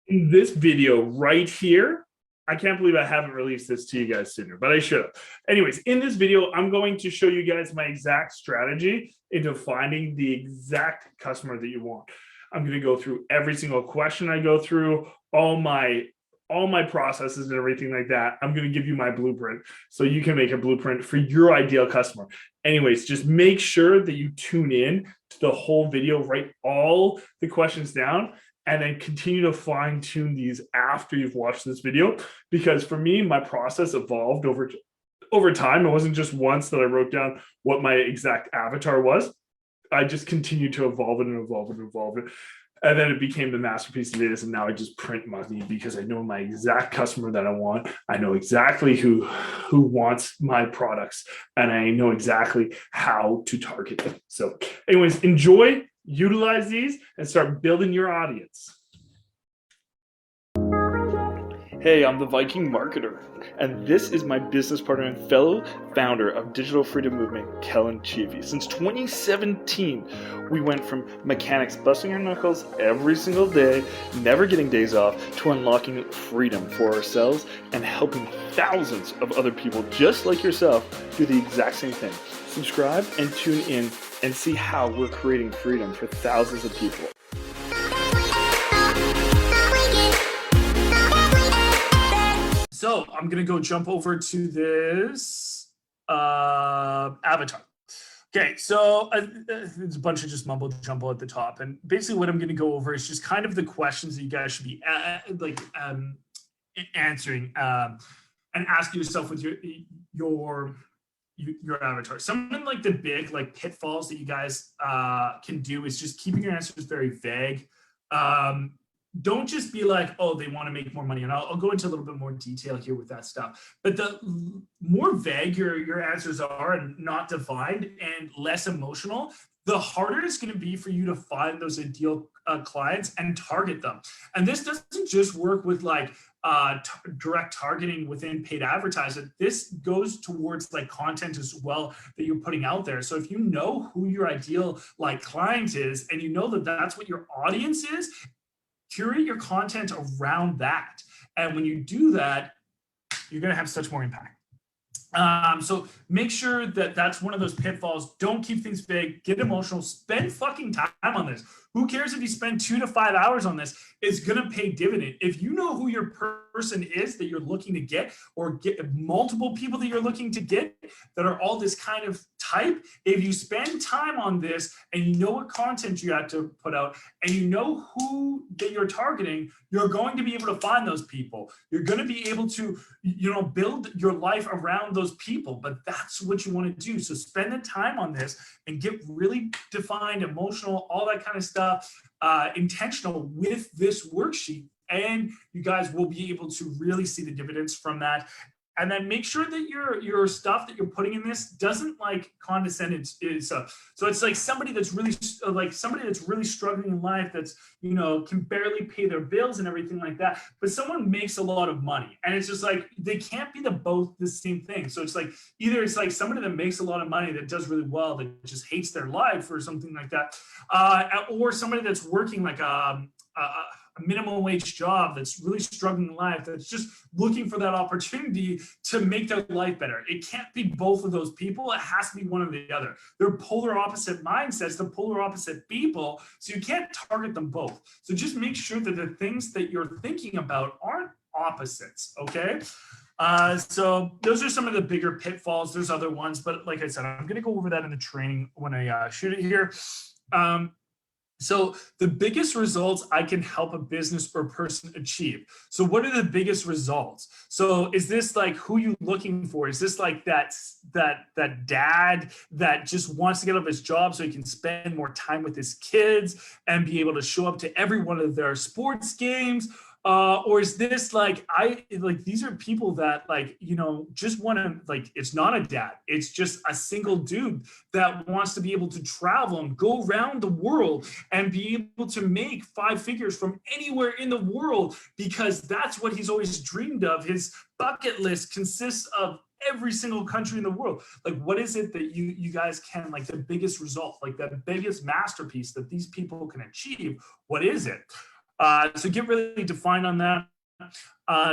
in this video right here, I can't believe I haven't released this to you guys sooner, but I should have. Anyways, in this video, I'm going to show you guys my exact strategy into finding the exact customer that you want. I'm going to go through every single question I go through, all my processes and everything like that. I'm going to give you my blueprint so you can make a blueprint for your ideal customer. Anyways, just make sure that you tune in to the whole video, write all the questions down, and then continue to fine tune these after you've watched this video. Because for me, my process evolved over time. It wasn't just once that I wrote down what my exact avatar was. I just continued to evolve it and evolve it and evolve it. And then it became the masterpiece it is. And now I just print money because I know my exact customer that I want. I know exactly who wants my products, and I know exactly how to target them. So anyways, enjoy, utilize these, and start building your audience. Hey, I'm the Viking Marketer, and this is my business partner and fellow founder of Digital Freedom Movement, Kellen Chivy. Since 2017, we went from mechanics busting our knuckles every single day, never getting days off, to unlocking freedom for ourselves and helping thousands of other people just like yourself do the exact same thing. Subscribe and tune in and see how we're creating freedom for thousands of people. So I'm going to go jump over to this avatar. Okay, so there's a bunch of just mumbo jumbo at the top. And basically what I'm going to go over is just kind of the questions that you guys should be answering and ask yourself with your avatar. Something like the big pitfalls that you guys can do is just keeping your answers very vague. Don't just be like, oh, they want to make more money. And I'll go into a little bit more detail here with that stuff. But the more vague your answers are and not defined and less emotional, the harder it's going to be for you to find those ideal clients and target them. And this doesn't just work with direct targeting within paid advertising. This goes towards content as well that you're putting out there. So if you know who your ideal client is, and you know that that's what your audience is, curate your content around that. And when you do that, you're going to have such more impact. So make sure that that's one of those pitfalls. Don't keep things vague. Get emotional. Spend fucking time on this. Who cares if you spend 2 to 5 hours on this? It's going to pay dividend. If you know who your person is that you're looking to get, or get multiple people that you're looking to get that are all this kind of type, if you spend time on this and you know what content you have to put out and you know who that you're targeting, you're going to be able to find those people. You're going to be able to, build your life around those people. But that's what you want to do. So spend the time on this and get really defined, emotional, all that kind of stuff, intentional with this worksheet, and you guys will be able to really see the dividends from that. And then make sure that your stuff that you're putting in this doesn't condescend itself. So it's somebody that's really struggling in life, that's can barely pay their bills and everything like that, but someone makes a lot of money, and it's just they can't be both the same thing. So it's either it's somebody that makes a lot of money that does really well that just hates their life or something like that, or somebody that's working a minimum wage job that's really struggling in life, that's just looking for that opportunity to make their life better. It can't be both of those people. It has to be one or the other. They're polar opposite mindsets, they're polar opposite people, so you can't target them both. So just make sure that the things that you're thinking about aren't opposites, okay? So those are some of the bigger pitfalls. There's other ones, but like I said, I'm going to go over that in the training when I shoot it here. So the biggest results I can help a business or person achieve. So what are the biggest results? So is this who you looking for? Is this that dad that just wants to get off his job so he can spend more time with his kids and be able to show up to every one of their sports games? Or is this these are people that just want to it's not a dad, it's just a single dude that wants to be able to travel and go around the world and be able to make 5 figures from anywhere in the world, because that's what he's always dreamed of. His bucket list consists of every single country in the world. What is it that you guys can, the biggest result, the biggest masterpiece that these people can achieve? What is it? So get really defined on that.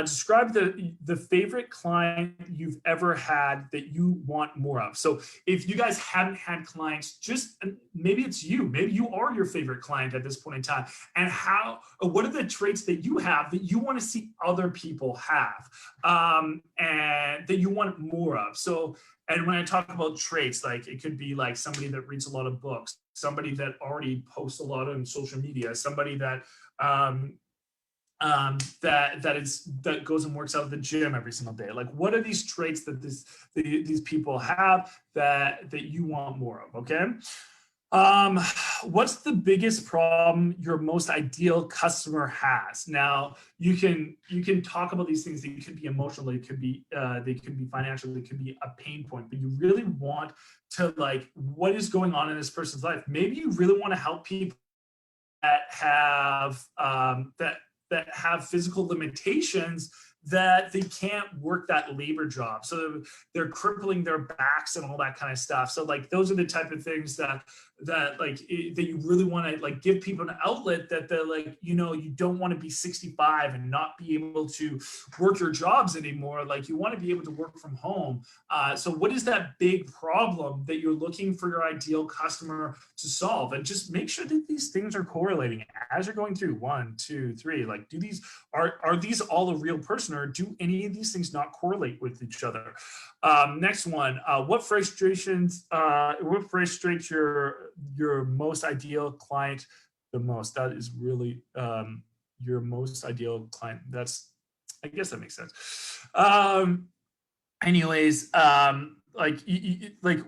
Describe the favorite client you've ever had that you want more of. So if you guys haven't had clients, just maybe it's you, maybe you are your favorite client at this point in time. And what are the traits that you have that you want to see other people have, and that you want more of? So, and when I talk about traits, like it could be like somebody that reads a lot of books, somebody that already posts a lot on social media, somebody that that goes and works out at the gym every single day. Like, what are these traits that these people have that you want more of? Okay. What's the biggest problem your most ideal customer has? Now, you can talk about these things. They could be emotional, they could be financial, they could be a pain point, but you really want to, like, what is going on in this person's life? Maybe you really want to help people that have that have physical limitations, that they can't work that labor job, so they're crippling their backs and all that kind of stuff. So like those are the type of things that you really want to like give people an outlet, that they're like, you know, you don't want to be 65 and not be able to work your jobs anymore. Like, you want to be able to work from home. So what is that big problem that you're looking for your ideal customer to solve? And just make sure that these things are correlating as you're going through 1, 2, 3. Like, do these are these all a real person, or do any of these things not correlate with each other? Next one, what frustrates your most ideal client the most? That is really your most ideal client. I guess that makes sense. Anyways, like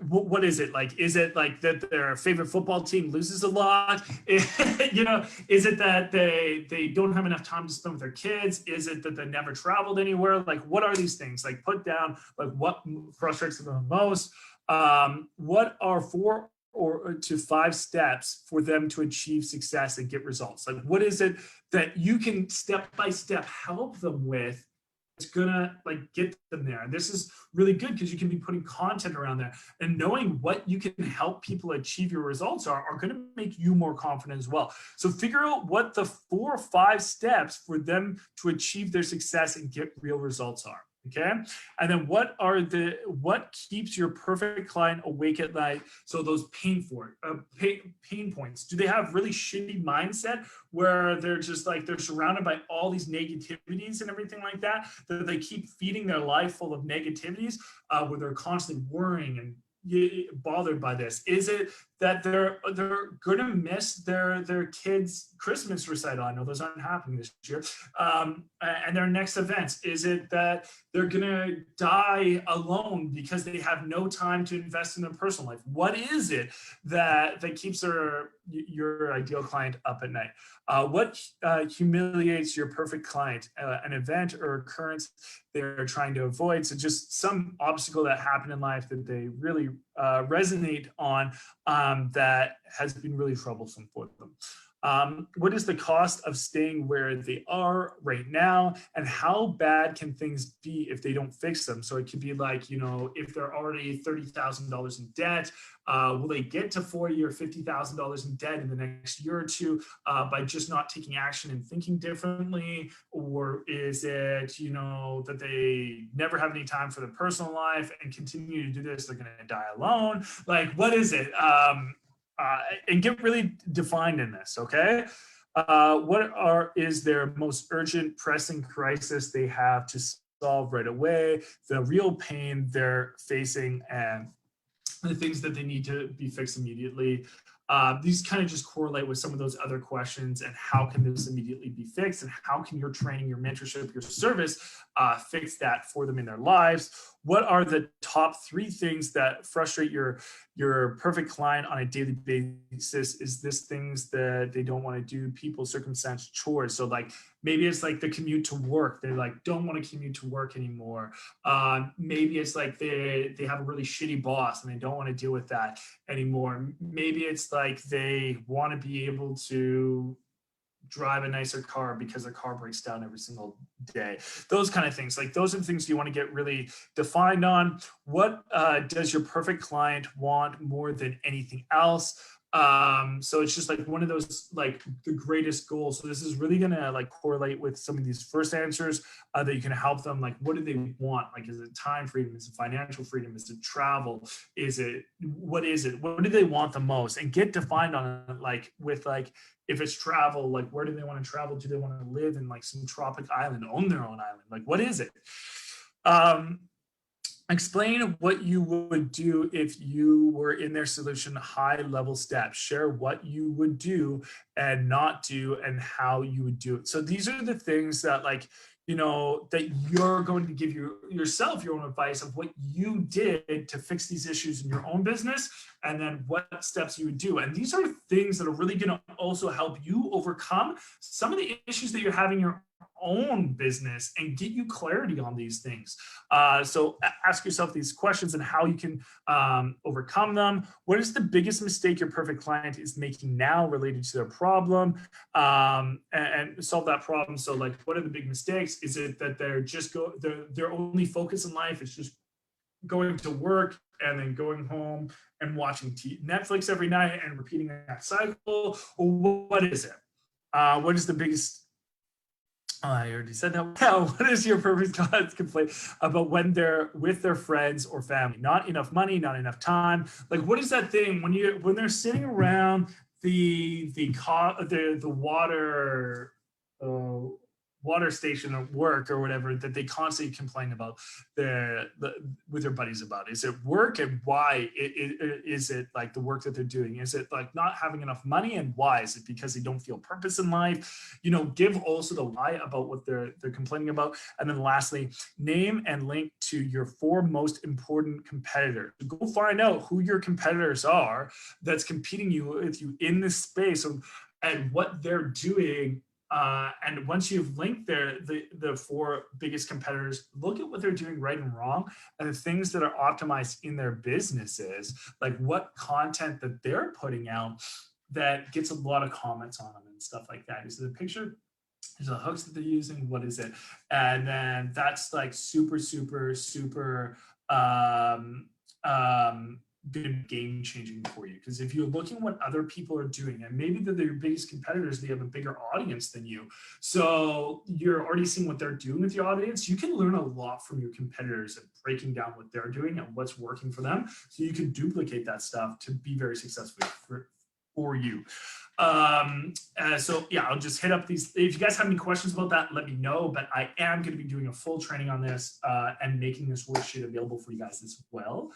what is it? Like, is it like that their favorite football team loses a lot? You know, is it that they don't have enough time to spend with their kids? Is it that they never traveled anywhere? Like, what are these things? Like, put down like what frustrates them the most. What are 4 or to 5 steps for them to achieve success and get results? Like, what is it that you can step by step help them with? It's gonna like get them there. And this is really good because you can be putting content around there, and knowing what you can help people achieve your results are going to make you more confident as well. So figure out what the 4 or 5 steps for them to achieve their success and get real results are. Okay. And then what keeps your perfect client awake at night? So those pain points. Do they have really shitty mindset where they're just like, they're surrounded by all these negativities and everything like that they keep feeding their life full of negativities, where they're constantly worrying and bothered by this? Is it that they're gonna miss their kids' Christmas recital? I know those aren't happening this year, and their next events. Is it that they're gonna die alone because they have no time to invest in their personal life? What is it that keeps your ideal client up at night? What humiliates your perfect client? An event or occurrence they're trying to avoid. So just some obstacle that happened in life that they really resonate on, that has been really troublesome for them. What is the cost of staying where they are right now, and how bad can things be if they don't fix them? So it could be like, you know, if they're already $30,000 in debt, will they get to $40,000 or $50,000 in debt in the next year or two by just not taking action and thinking differently? Or is it, you know, that they never have any time for their personal life and continue to do this, they're going to die alone? Like, what is it? And get really defined in this, okay? What is their most urgent, pressing crisis they have to solve right away? The real pain they're facing and the things that they need to be fixed immediately. These kind of just correlate with some of those other questions, and how can this immediately be fixed, and how can your training, your mentorship, your service fix that for them in their lives? What are the top 3 things that frustrate your perfect client on a daily basis? Is this things that they don't want to do? People, circumstance, chores. So like, maybe it's like the commute to work. They like don't want to commute to work anymore. Maybe it's like they have a really shitty boss and they don't want to deal with that anymore. Maybe it's like they want to be able to drive a nicer car because their car breaks down every single day. Those kind of things. Like, those are the things you want to get really defined on. What does your perfect client want more than anything else? So it's just like one of those, like the greatest goals. So this is really gonna like correlate with some of these first answers that you can help them. Like, what do they want? Like, is it time freedom? Is it financial freedom? Is it travel? Is it, what is it? What do they want the most? And get defined on it, like with like, if it's travel, like where do they want to travel? Do they want to live in like some tropic island, own their own island? Like, what is it? Explain what you would do if you were in their solution, high level steps. Share what you would do and not do and how you would do it. So these are the things that, like, you know, that you're going to give yourself your own advice of what you did to fix these issues in your own business, and then what steps you would do. And these are things that are really going to also help you overcome some of the issues that you're having in your own business and get you clarity on these things. So ask yourself these questions and how you can overcome them. What is the biggest mistake your perfect client is making now related to their problem, and solve that problem? So like, what are the big mistakes? Is it that they're just their only focus in life is just going to work and then going home and watching Netflix every night and repeating that cycle? Or what is it? What is the biggest, I already said that. Now, what is your perfect client's complaint about when they're with their friends or family? Not enough money, not enough time. Like, what is that thing when they're sitting around the water station at work or whatever, that they constantly complain about with their buddies about? Is it work, and why is it like the work that they're doing? Is it like not having enough money, and why? Is it because they don't feel purpose in life? You know, give also the why about what they're complaining about. And then lastly, name and link to your 4 most important competitors. Go find out who your competitors are that's competing with you in this space, and what they're doing. And once you've linked the 4 biggest competitors, look at what they're doing right and wrong, and the things that are optimized in their businesses, like what content that they're putting out that gets a lot of comments on them and stuff like that. Is it a picture? Is it hooks that they're using? What is it? And then that's like super, super, super game changing for you. Because if you're looking what other people are doing, and maybe they're your biggest competitors, they have a bigger audience than you, so you're already seeing what they're doing with your audience, you can learn a lot from your competitors and breaking down what they're doing and what's working for them, so you can duplicate that stuff to be very successful for you. So yeah, I'll just hit up these. If you guys have any questions about that, let me know. But I am going to be doing a full training on this and making this worksheet available for you guys as well.